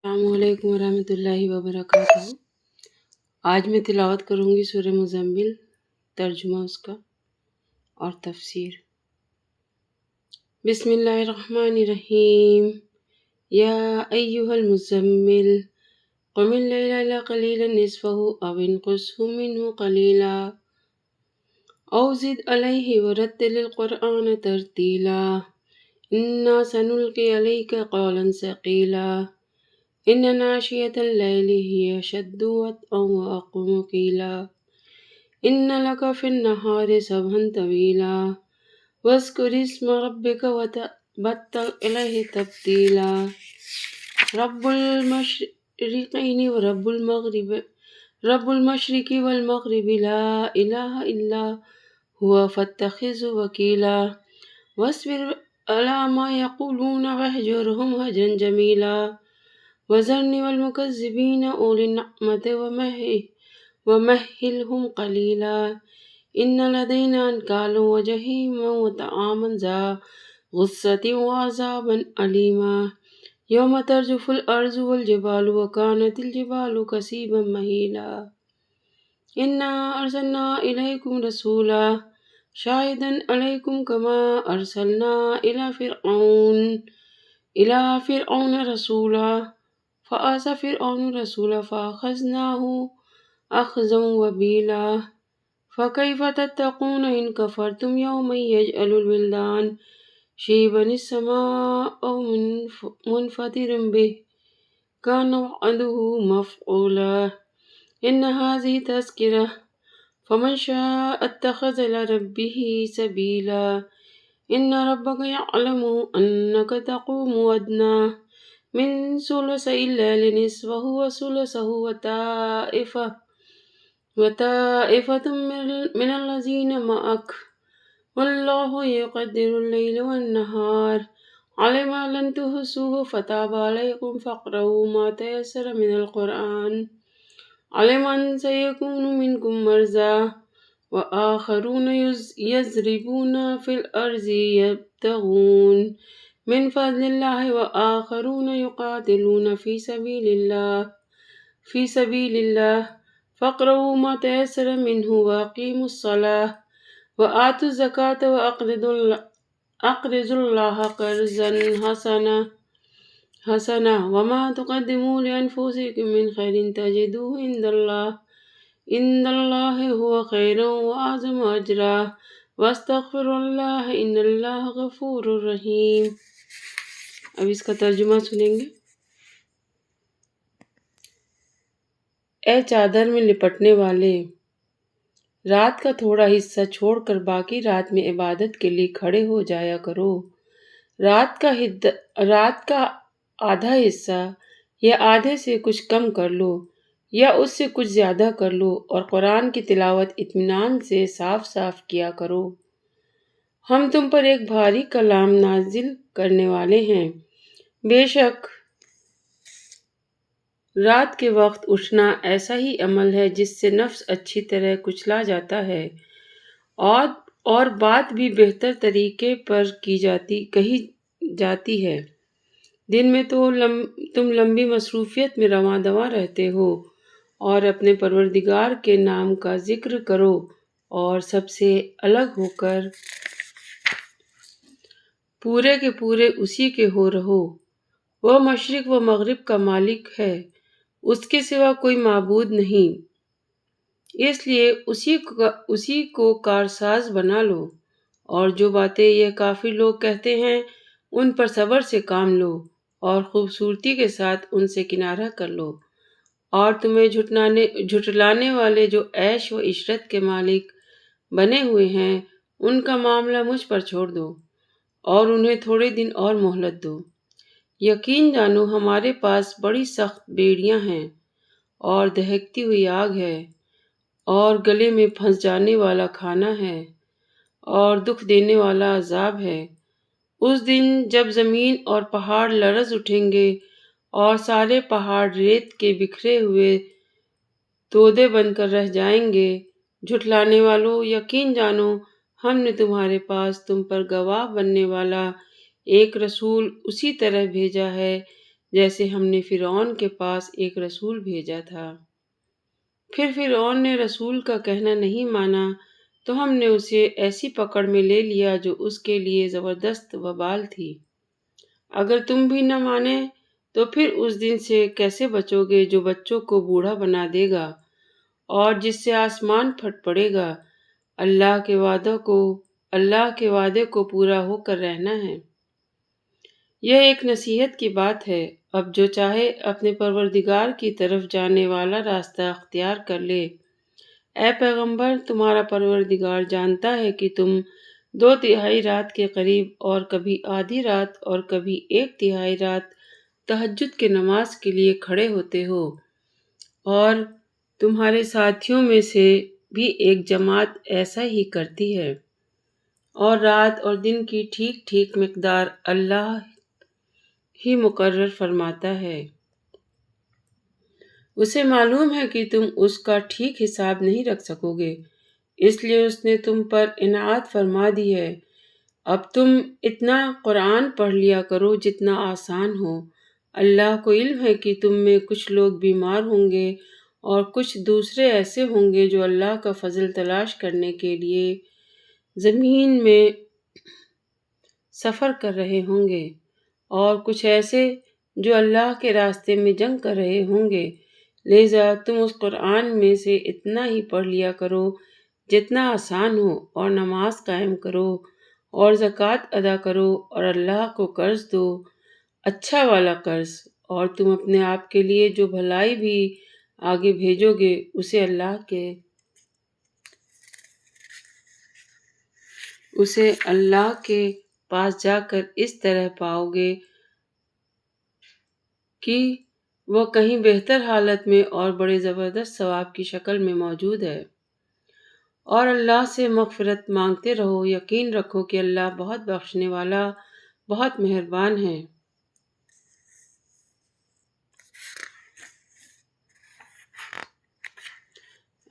السلام علیکم ورحمۃ اللہ وبرکاتہ۔ آج میں تلاوت کروں گی سورہ مزمل، ترجمہ اس کا اور تفسیر۔ بسم اللہ الرحمن الرحیم۔ یا ایہا المزمل قم اللیل الا قلیلا نصفہ او انقصہ منہ قلیلا او زد علیہ ورتل القرآن ترتیلا انا سنلقی علیک قولا ثقیلا ان ناشئة الليل هي أشد وطئا وأقوم قيلا إن لك في النهار سبحا طويلا واذكر اسم ربك وتبتل إليه تبتيلا رب المشرقين ورب المغرب رب المشرق والمغرب لا إله إلا هو فاتخذه وكيلا واصبر على ما يقولون واهجرهم هجرا جميلا وذرني والمكذبين أولي النعمة ومهلهم قليلا إن لدينا أنكالا وجحيما وطعاما ذا غصة وعذابا أليما يوم ترجف الأرض والجبال وكانت الجبال كثيبا مهيلا إنا أرسلنا إليكم رسولا شاهدا عليكم كما أرسلنا إلى فرعون رسولا فعصى فرعون الرسول فأخذناه أخذا وبيلا فكيف تتقون إن كفرتم يوما يجعل الولدان شيبا السماء منفطر به كان وعده مفعولا إن هذه تذكرة فمن شاء اتخذ إلى ربه سبيلا إن ربك يعلم أنك تقوم أدنى من ثلثي الليل نصفه وثلثه وطائفة من الذين معك والله يقدر الليل والنهار علم أن لن تحصوه فتاب عليكم فاقرؤوا ما تيسر من القرآن علم أن سيكون منكم مرضى وآخرون يضربون في الأرض يبتغون من فضل الله وآخرون يقاتلون في سبيل الله فاقرؤوا ما تيسر منه وأقيموا الصلاة وآتوا الزكاة وأقرضوا الله قرضا حسنا وما تقدموا لأنفسكم من خير تجدوه عند الله هو خيرا وأعظم أجرا واستغفر اللہ ان اللہ غفور رحیم۔ اب اس کا ترجمہ سنیں گے۔ اے چادر میں لپٹنے والے، رات کا تھوڑا حصہ چھوڑ کر باقی رات میں عبادت کے لیے کھڑے ہو جایا کرو۔ رات کا آدھا حصہ یا آدھے سے کچھ کم کر لو یا اس سے کچھ زیادہ کر لو اور قرآن کی تلاوت اطمینان سے صاف صاف کیا کرو۔ ہم تم پر ایک بھاری کلام نازل کرنے والے ہیں۔ بے شک رات کے وقت اٹھنا ایسا ہی عمل ہے جس سے نفس اچھی طرح کچلا جاتا ہے اور بات بھی بہتر طریقے پر کہی جاتی ہے۔ دن میں تو تم لمبی مصروفیت میں رواں دواں رہتے ہو اور اپنے پروردگار کے نام کا ذکر کرو اور سب سے الگ ہو کر پورے کے پورے اسی کے ہو رہو۔ وہ مشرق و مغرب کا مالک ہے، اس کے سوا کوئی معبود نہیں، اس لیے اسی کو کارساز بنا لو، اور جو باتیں یہ کافر لوگ کہتے ہیں ان پر صبر سے کام لو اور خوبصورتی کے ساتھ ان سے کنارہ کر لو، اور تمہیں جھٹلانے والے جو عیش و عشرت کے مالک بنے ہوئے ہیں ان کا معاملہ مجھ پر چھوڑ دو اور انہیں تھوڑے دن اور مہلت دو۔ یقین جانو ہمارے پاس بڑی سخت بیڑیاں ہیں اور دہکتی ہوئی آگ ہے اور گلے میں پھنس جانے والا کھانا ہے اور دکھ دینے والا عذاب ہے۔ اس دن جب زمین اور پہاڑ لرز اٹھیں گے اور سارے پہاڑ ریت کے بکھرے ہوئے تودے بن کر رہ جائیں گے۔ جھٹلانے والوں، یقین جانو ہم نے تمہارے پاس تم پر گواہ بننے والا ایک رسول اسی طرح بھیجا ہے جیسے ہم نے فرعون کے پاس ایک رسول بھیجا تھا۔ پھر فرعون نے رسول کا کہنا نہیں مانا تو ہم نے اسے ایسی پکڑ میں لے لیا جو اس کے لیے زبردست وبال تھی۔ اگر تم بھی نہ مانے تو پھر اس دن سے کیسے بچو گے جو بچوں کو بوڑھا بنا دے گا اور جس سے آسمان پھٹ پڑے گا۔ اللہ کے وعدے کو پورا ہو کر رہنا ہے۔ یہ ایک نصیحت کی بات ہے۔ اب جو چاہے اپنے پروردگار کی طرف جانے والا راستہ اختیار کر لے۔ اے پیغمبر، تمہارا پروردگار جانتا ہے کہ تم 2/3 رات کے قریب اور کبھی آدھی رات اور کبھی 1/3 رات تہجد کی نماز کے لیے کھڑے ہوتے ہو، اور تمہارے ساتھیوں میں سے بھی ایک جماعت ایسا ہی کرتی ہے، اور رات اور دن کی ٹھیک ٹھیک مقدار اللہ ہی مقرر فرماتا ہے۔ اسے معلوم ہے کہ تم اس کا ٹھیک حساب نہیں رکھ سکو گے، اس لیے اس نے تم پر عنایت فرما دی ہے۔ اب تم اتنا قرآن پڑھ لیا کرو جتنا آسان ہو۔ اللہ کو علم ہے کہ تم میں کچھ لوگ بیمار ہوں گے اور کچھ دوسرے ایسے ہوں گے جو اللہ کا فضل تلاش کرنے کے لیے زمین میں سفر کر رہے ہوں گے، اور کچھ ایسے جو اللہ کے راستے میں جنگ کر رہے ہوں گے۔ لہذا تم اس قرآن میں سے اتنا ہی پڑھ لیا کرو جتنا آسان ہو، اور نماز قائم کرو اور زکوٰۃ ادا کرو اور اللہ کو قرض دو، اچھا والا قرض، اور تم اپنے آپ کے لیے جو بھلائی بھی آگے بھیجو گے اسے اللہ کے پاس جا کر اس طرح پاؤ گے کہ وہ کہیں بہتر حالت میں اور بڑے زبردست ثواب کی شکل میں موجود ہے۔ اور اللہ سے مغفرت مانگتے رہو، یقین رکھو کہ اللہ بہت بخشنے والا، بہت مہربان ہے۔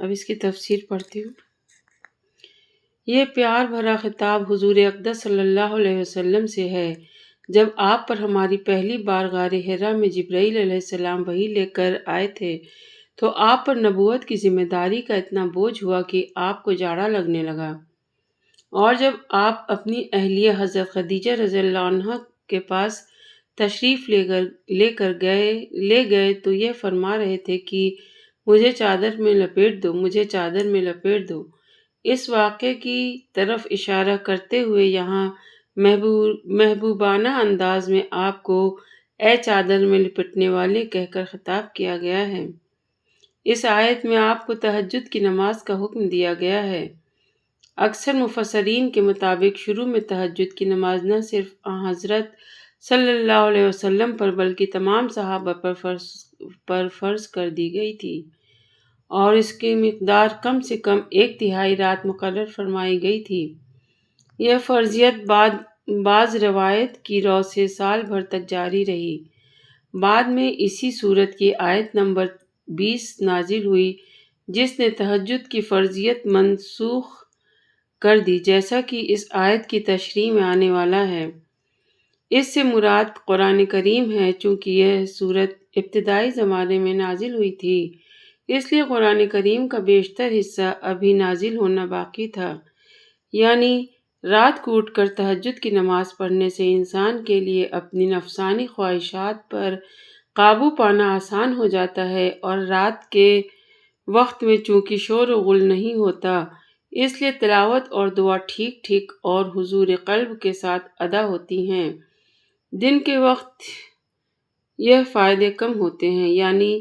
اب اس کی تفسیر پڑھتی ہوں۔ یہ پیار بھرا خطاب حضور اقدس صلی اللہ علیہ وسلم سے ہے۔ جب آپ پر ہماری پہلی بار غار حرا میں جبرائیل علیہ السلام وحی لے کر آئے تھے تو آپ پر نبوت کی ذمہ داری کا اتنا بوجھ ہوا کہ آپ کو جاڑا لگنے لگا، اور جب آپ اپنی اہلیہ حضرت خدیجہ رضی اللہ عنہا کے پاس تشریف لے گئے تو یہ فرما رہے تھے کہ مجھے چادر میں لپیٹ دو۔ اس واقعے کی طرف اشارہ کرتے ہوئے یہاں محبوبانہ انداز میں آپ کو اے چادر میں لپٹنے والے کہہ کر خطاب کیا گیا ہے۔ اس آیت میں آپ کو تہجد کی نماز کا حکم دیا گیا ہے۔ اکثر مفسرین کے مطابق شروع میں تہجد کی نماز نہ صرف حضرت صلی اللہ علیہ وسلم پر بلکہ تمام صحابہ پر فرض کر دی گئی تھی، اور اس کی مقدار کم سے کم 1/3 رات مقرر فرمائی گئی تھی۔ یہ فرضیت بعض روایت کی رو سے سال بھر تک جاری رہی۔ بعد میں اسی سورت کی آیت نمبر 20 نازل ہوئی جس نے تہجد کی فرضیت منسوخ کر دی، جیسا کہ اس آیت کی تشریح میں آنے والا ہے۔ اس سے مراد قرآن کریم ہے۔ چونکہ یہ سورت ابتدائی زمانے میں نازل ہوئی تھی، اس لیے قرآن کریم کا بیشتر حصہ ابھی نازل ہونا باقی تھا، یعنی رات کو اٹھ کر تہجد کی نماز پڑھنے سے انسان کے لیے اپنی نفسانی خواہشات پر قابو پانا آسان ہو جاتا ہے، اور رات کے وقت میں چونکہ شور و غل نہیں ہوتا، اس لیے تلاوت اور دعا ٹھیک ٹھیک اور حضور قلب کے ساتھ ادا ہوتی ہیں۔ دن کے وقت یہ فائدے کم ہوتے ہیں، یعنی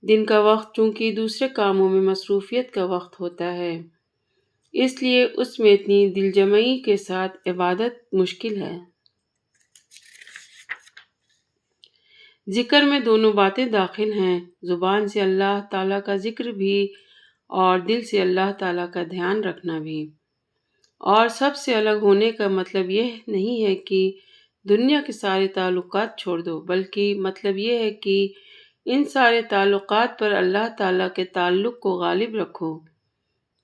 دن کا وقت چونکہ دوسرے کاموں میں مصروفیت کا وقت ہوتا ہے، اس لیے اس میں اتنی دلجمعی کے ساتھ عبادت مشکل ہے۔ ذکر میں دونوں باتیں داخل ہیں، زبان سے اللہ تعالیٰ کا ذکر بھی اور دل سے اللہ تعالیٰ کا دھیان رکھنا بھی۔ اور سب سے الگ ہونے کا مطلب یہ نہیں ہے کہ دنیا کے سارے تعلقات چھوڑ دو، بلکہ مطلب یہ ہے کہ ان سارے تعلقات پر اللہ تعالیٰ کے تعلق کو غالب رکھو،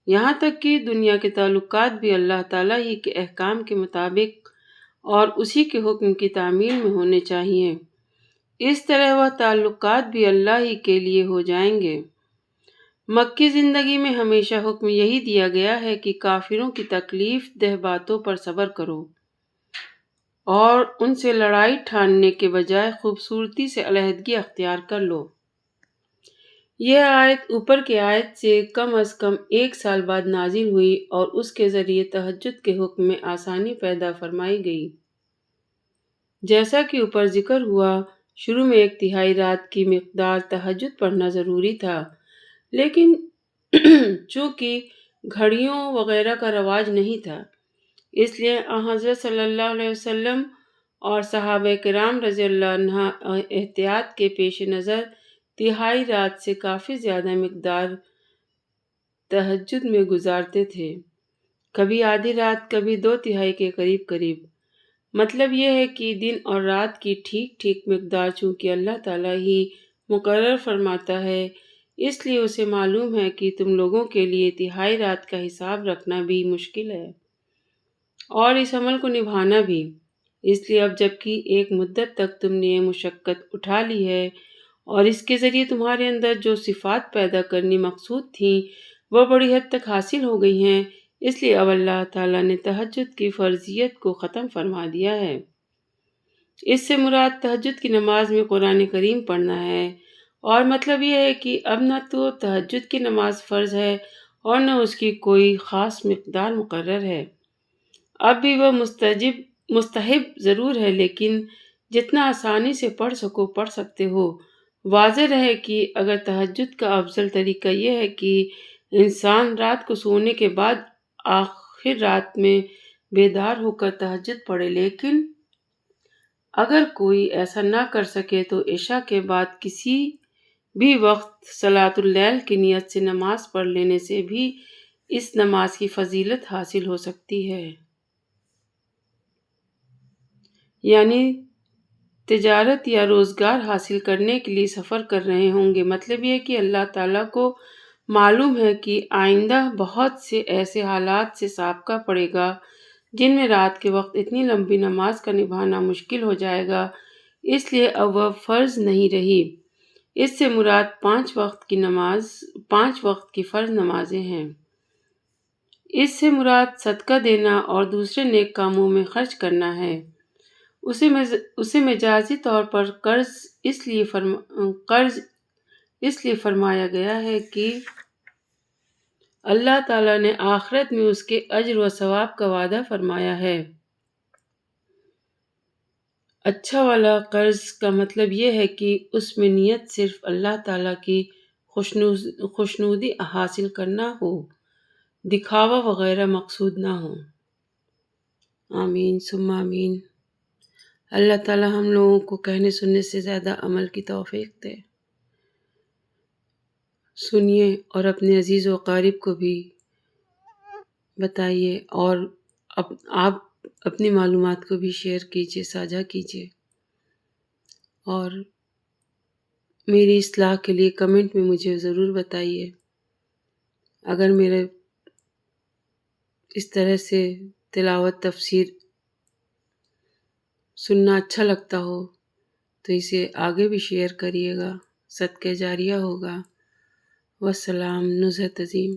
یہاں تک کہ دنیا کے تعلقات بھی اللہ تعالیٰ ہی کے احکام کے مطابق اور اسی کے حکم کی تعمیل میں ہونے چاہیے۔ اس طرح وہ تعلقات بھی اللہ ہی کے لیے ہو جائیں گے۔ مکی زندگی میں ہمیشہ حکم یہی دیا گیا ہے کہ کافروں کی تکلیف دہ باتوں پر صبر کرو اور ان سے لڑائی ٹھاننے کے بجائے خوبصورتی سے علیحدگی اختیار کر لو۔ یہ آیت اوپر کی آیت سے کم از کم 1 سال بعد نازل ہوئی اور اس کے ذریعے تہجد کے حکم میں آسانی پیدا فرمائی گئی۔ جیسا کہ اوپر ذکر ہوا، شروع میں 1/3 رات کی مقدار تہجد پڑھنا ضروری تھا، لیکن چونکہ گھڑیوں وغیرہ کا رواج نہیں تھا، اس لیے حضرت صلی اللہ علیہ وسلم اور صحابہ کرام رضی اللہ عنہ احتیاط کے پیش نظر 1/3 رات سے کافی زیادہ مقدار تہجد میں گزارتے تھے، کبھی آدھی رات، کبھی 2/3 کے قریب۔ مطلب یہ ہے کہ دن اور رات کی ٹھیک مقدار چونکہ اللہ تعالیٰ ہی مقرر فرماتا ہے، اس لیے اسے معلوم ہے کہ تم لوگوں کے لیے 1/3 رات کا حساب رکھنا بھی مشکل ہے اور اس عمل کو نبھانا بھی۔ اس لیے اب جبکہ ایک مدت تک تم نے یہ مشقت اٹھا لی ہے اور اس کے ذریعے تمہارے اندر جو صفات پیدا کرنی مقصود تھیں وہ بڑی حد تک حاصل ہو گئی ہیں، اس لیے اب اللہ تعالیٰ نے تہجد کی فرضیت کو ختم فرما دیا ہے۔ اس سے مراد تہجد کی نماز میں قرآن کریم پڑھنا ہے، اور مطلب یہ ہے کہ اب نہ تو تہجد کی نماز فرض ہے اور نہ اس کی کوئی خاص مقدار مقرر ہے۔ اب بھی وہ مستحب ضرور ہے، لیکن جتنا آسانی سے پڑھ سکو پڑھ سکتے ہو۔ واضح رہے کہ اگر تہجد کا افضل طریقہ یہ ہے کہ انسان رات کو سونے کے بعد آخر رات میں بیدار ہو کر تہجد پڑھے، لیکن اگر کوئی ایسا نہ کر سکے تو عشاء کے بعد کسی بھی وقت صلاۃ اللیل کی نیت سے نماز پڑھ لینے سے بھی اس نماز کی فضیلت حاصل ہو سکتی ہے۔ یعنی تجارت یا روزگار حاصل کرنے کے لیے سفر کر رہے ہوں گے، مطلب یہ کہ اللہ تعالیٰ کو معلوم ہے کہ آئندہ بہت سے ایسے حالات سے سابقہ پڑے گا جن میں رات کے وقت اتنی لمبی نماز کا نبھانا مشکل ہو جائے گا، اس لیے اب وہ فرض نہیں رہی۔ اس سے مراد 5 وقت کی فرض نمازیں ہیں۔ اس سے مراد صدقہ دینا اور دوسرے نیک کاموں میں خرچ کرنا ہے۔ اسے مجازی طور پر قرض اس لیے فرمایا گیا ہے کہ اللہ تعالیٰ نے آخرت میں اس کے اجر و ثواب کا وعدہ فرمایا ہے۔ اچھا والا قرض کا مطلب یہ ہے کہ اس میں نیت صرف اللہ تعالیٰ کی خوشنودی حاصل کرنا ہو، دکھاوا وغیرہ مقصود نہ ہو۔ آمین ثم آمین۔ اللہ تعالیٰ ہم لوگوں کو کہنے سننے سے زیادہ عمل کی توفیق دے۔ سنیے اور اپنے عزیز و اقارب کو بھی بتائیے، اور آپ اپنی معلومات کو بھی شیئر کیجیے، ساجھا کیجیے، اور میری اصلاح کے لیے کمنٹ میں مجھے ضرور بتائیے۔ اگر میرے اس طرح سے تلاوت تفسیر سننا اچھا لگتا ہو تو اسے آگے بھی شیئر کریے گا، صدقہ جاریہ ہوگا۔ والسلام، نزہت عظیم۔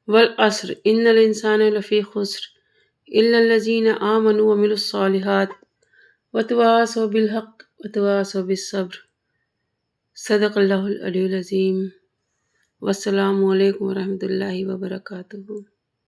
والعصر ان الانسان لفی خسر الا الذین آمنوا وعملوا الصالحات وتواصوا بالحق وتواصوا بالصبر۔ صدق اللہ العلی العظیم۔ والسلام علیکم ورحمۃ اللہ وبرکاتہ۔